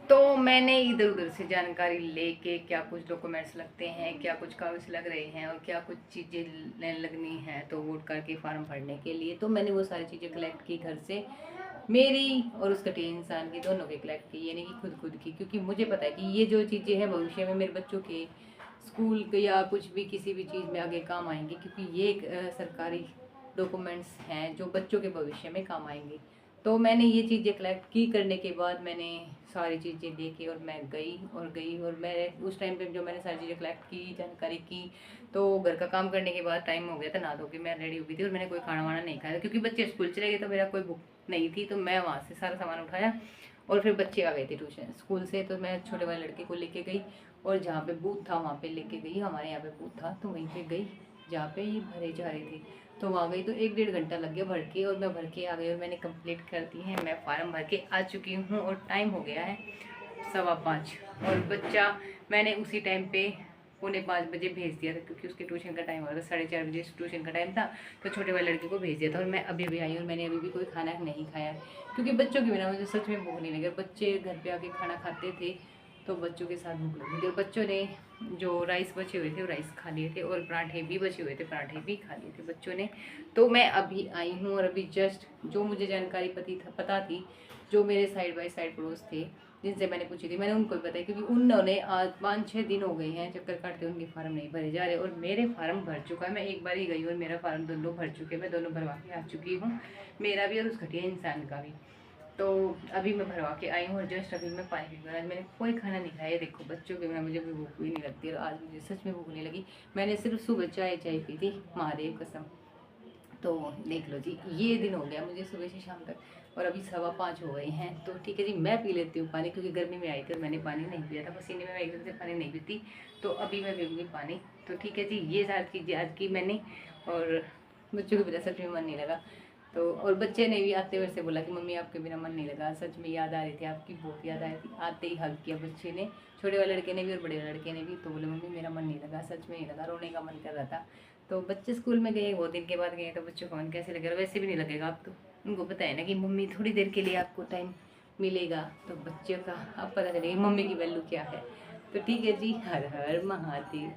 तो मैंने इधर उधर से जानकारी लेके क्या कुछ डॉक्यूमेंट्स लगते हैं, क्या कुछ कागज लग रहे हैं और क्या कुछ चीज़ें लगनी हैं तो वोट कार्ड के फॉर्म भरने के लिए, तो मैंने वो सारी चीज़ें कलेक्ट की घर से, मेरी और उस कटे इंसान की दोनों के कलेक्ट की, यानी कि खुद की, क्योंकि मुझे पता है कि ये जो चीज़ें हैं भविष्य में मेरे बच्चों के स्कूल के या कुछ भी किसी भी चीज़ में आगे काम आएंगे, क्योंकि ये एक सरकारी डॉक्यूमेंट्स हैं जो बच्चों के भविष्य में काम आएंगे। तो मैंने ये चीज़ें कलेक्ट की, करने के बाद मैंने सारी चीज़ें लेके और मैं गई और मैं उस टाइम पे जो मैंने सारी चीज़ें कलेक्ट की, जानकारी की, तो घर का काम करने के बाद टाइम हो गया था, नहा धो के मैं रेडी हो गई थी और मैंने कोई खाना वाना नहीं खाया क्योंकि बच्चे स्कूल चले गए तो मेरा कोई भूख नहीं थी। तो मैं वहाँ से सारा सामान उठाया और फिर बच्चे आ गए थे ट्यूशन स्कूल से, तो मैं छोटे वाले लड़के को लेके गई और जहाँ पे बूथ था वहाँ पे लेके गई, हमारे यहाँ पे बूथ था तो वहीं पे गई जहाँ पे ये भरे जा रहे थे। तो वहाँ गई तो 1-1.5 घंटा लग गया भर के, और मैं भर के आ गई और मैंने कंप्लीट कर दी है, मैं फार्म भर के आ चुकी हूँ और टाइम हो गया है 5:15। और बच्चा मैंने उसी टाइम पे 4:45 भेज दिया था क्योंकि उसके ट्यूशन का टाइम हो रहा था, 4:30 ट्यूशन का टाइम था, तो छोटे वाले लड़के को भेज दिया था और मैं अभी भी आई और मैंने अभी भी कोई खाना नहीं खाया क्योंकि बच्चों के बिना मुझे सच में भूख नहीं लगी। बच्चे घर पे आके खाना खाते थे तो बच्चों के साथ भूख लगी थी और बच्चों ने जो राइस बचे हुए थे वो राइस खा लिए थे और पराठे भी बचे हुए थे, पराठे भी खा लिए थे बच्चों ने। तो मैं अभी आई हूँ और अभी जस्ट जो मुझे जानकारी पता थी, जो मेरे साइड बाय साइड पड़ोस थे जिनसे मैंने पूछी थी, मैंने उनको भी बताया क्योंकि उन्होंने आज 5-6 दिन हो गए हैं चक्कर काटते उनके फार्म नहीं भरे जा रहे और मेरे फार्म भर चुका है। मैं एक बार ही गई और मेरा फार्म दोनों भर चुके, मैं दोनों भरवा के आ चुकी हूँ, मेरा भी और उस घटिया इंसान का भी। तो अभी मैं भरवा के आई हूँ और जस्ट अभी मैं पानी पी, आज मैंने कोई खाना नहीं खाया। देखो बच्चों के बिना मुझे भी भूख भी नहीं लगती और आज मुझे सच में भूख नहीं लगी। मैंने सिर्फ सुबह चाय पी थी, महादेव कसम। तो देख लो जी, ये दिन हो गया मुझे सुबह से शाम तक और अभी 5:15 हो गए हैं। तो ठीक है जी, मैं पी लेती हूँ पानी क्योंकि गर्मी में आई थी और मैंने पानी नहीं पिया था, पसीने में मैं एकदम से पानी नहीं पीती। तो अभी मैं पीऊँगी पानी। तो ठीक है जी, ये सारी चीज़ें आज की मैंने, और बच्चों के बिना सच में मन नहीं लगा। तो और बच्चे ने भी आते हुए से बोला कि मम्मी आपके बिना मन नहीं लगा, सच में याद आ रही थी आपकी, बहुत याद आ रही थी। आते ही हग किया बच्चे ने, छोटे वाले लड़के ने भी और बड़े वाले लड़के ने भी। तो बोले मम्मी मेरा मन नहीं लगा, सच में नहीं लगा, रोने का मन कर रहा था। तो बच्चे स्कूल में गए, बहुत दिन के बाद गए, तो बच्चों का मन कैसे लगेगा, वैसे भी नहीं लगेगा। आप तो उनको पता है ना कि मम्मी थोड़ी देर के लिए आपको टाइम मिलेगा, तो बच्चों का अब पता चलेगा मम्मी की वैल्यू क्या है। तो ठीक है जी, हर हर महादेव।